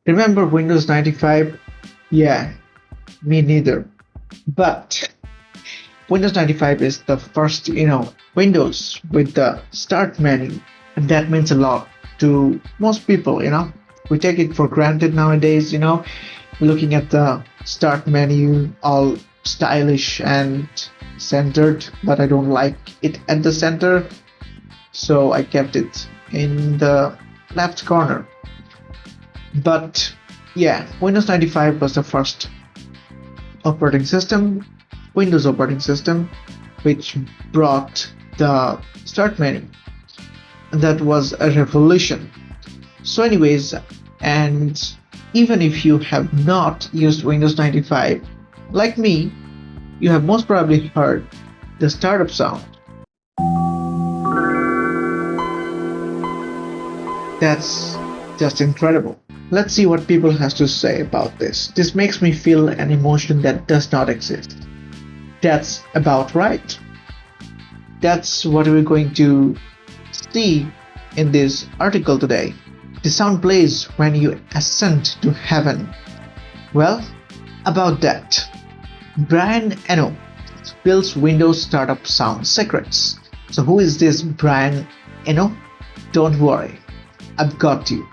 Remember Windows 95? Yeah, me neither. But Windows 95 is the first, Windows with the start menu, and that means a lot to most people. We take it for granted nowadays, looking at the start menu, all stylish and centered, but I don't like it at the center, so I kept it in the left corner. But yeah, Windows 95 was the first operating system, Windows operating system, which brought the start menu. That was a revolution. So, anyways, and even if you have not used Windows 95, like me, you have most probably heard the startup sound. That's just incredible. Let's see what people has to say about this. This makes me feel an emotion that does not exist. That's about right. That's what we're going to see in this article today. The sound plays when you ascend to heaven. Well, about that. Brian Eno spills Windows startup sound secrets. So who is this Brian Eno? Don't worry, I've got you.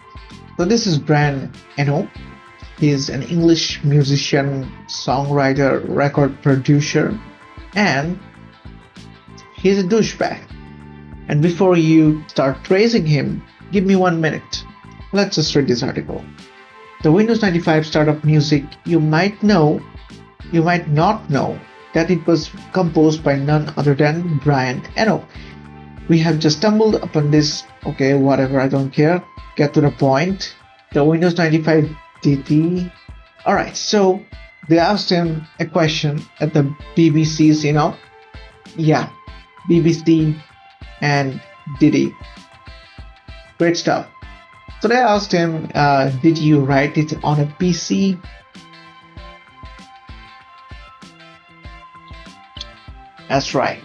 So this is Brian Eno. He's an English musician, songwriter, record producer, and he's a douchebag. And before you start praising him, give me 1 minute. Let's just read this article. The Windows 95 startup music, you might not know that it was composed by none other than Brian Eno. We have just stumbled upon this. Okay, whatever, I don't care. Get to the point. The Windows 95 DT. Alright, so they asked him a question at the BBC's. Yeah, BBC and Diddy. Great stuff. So they asked him, did you write it on a PC? That's right.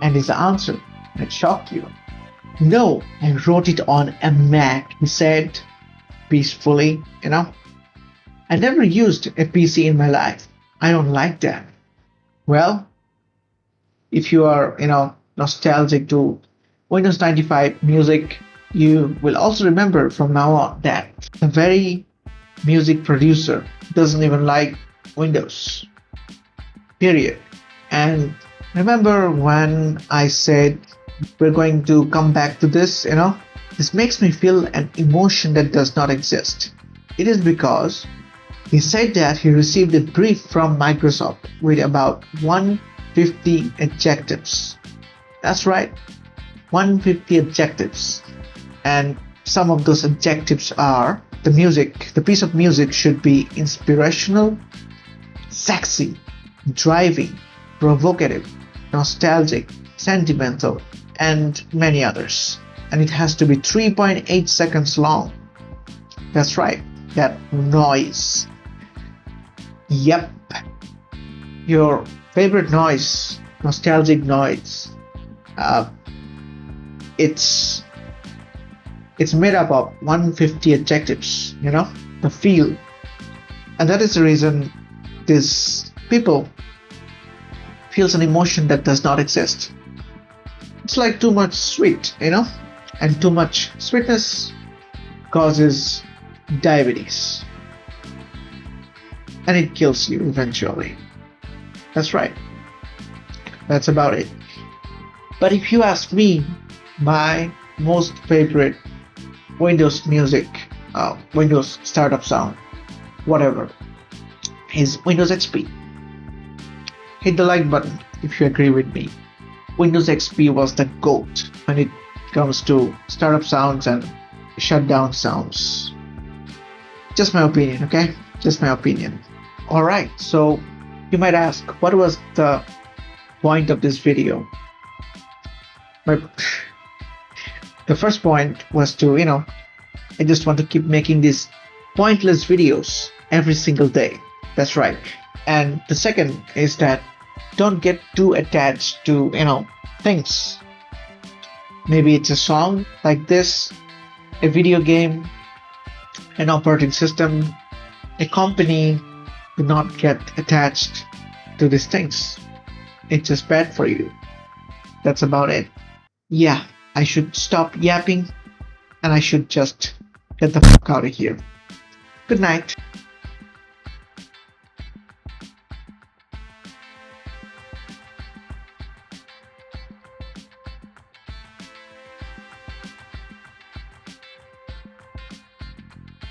And his answer might shock you. No, I wrote it on a Mac, he said peacefully. I never used a PC in my life. I don't like that. Well, if you are, nostalgic to Windows 95 music, you will also remember from now on that the very music producer doesn't even like Windows. Period. And remember when I said we're going to come back to this? This makes me feel an emotion that does not exist. It is because he said that he received a brief from Microsoft with about 150 adjectives. That's right, 150 adjectives. And some of those adjectives are the piece of music should be inspirational, sexy, driving, provocative, nostalgic, sentimental, and many others. And it has to be 3.8 seconds long. That's right, that noise. Yep, your favorite noise, nostalgic noise. Uh, it's it's made up of 150 adjectives, the feel. And that is the reason this people feels an emotion that does not exist. It's like too much sweet, and too much sweetness causes diabetes. And it kills you eventually. That's right. That's about it. But if you ask me, my most favorite Windows music, Windows startup sound, whatever, is Windows XP. Hit the like button if you agree with me. Windows XP was the GOAT when it comes to startup sounds and shutdown sounds. Just my opinion, okay? Just my opinion. Alright, so you might ask, what was the point of this video? But the first point was to, I just want to keep making these pointless videos every single day. That's right. And the second is that don't get too attached to, things. Maybe it's a song like this, a video game, an operating system, a company. Do not get attached to these things. It's just bad for you. That's about it. Yeah, I should stop yapping and I should just get the fuck out of here. Good night.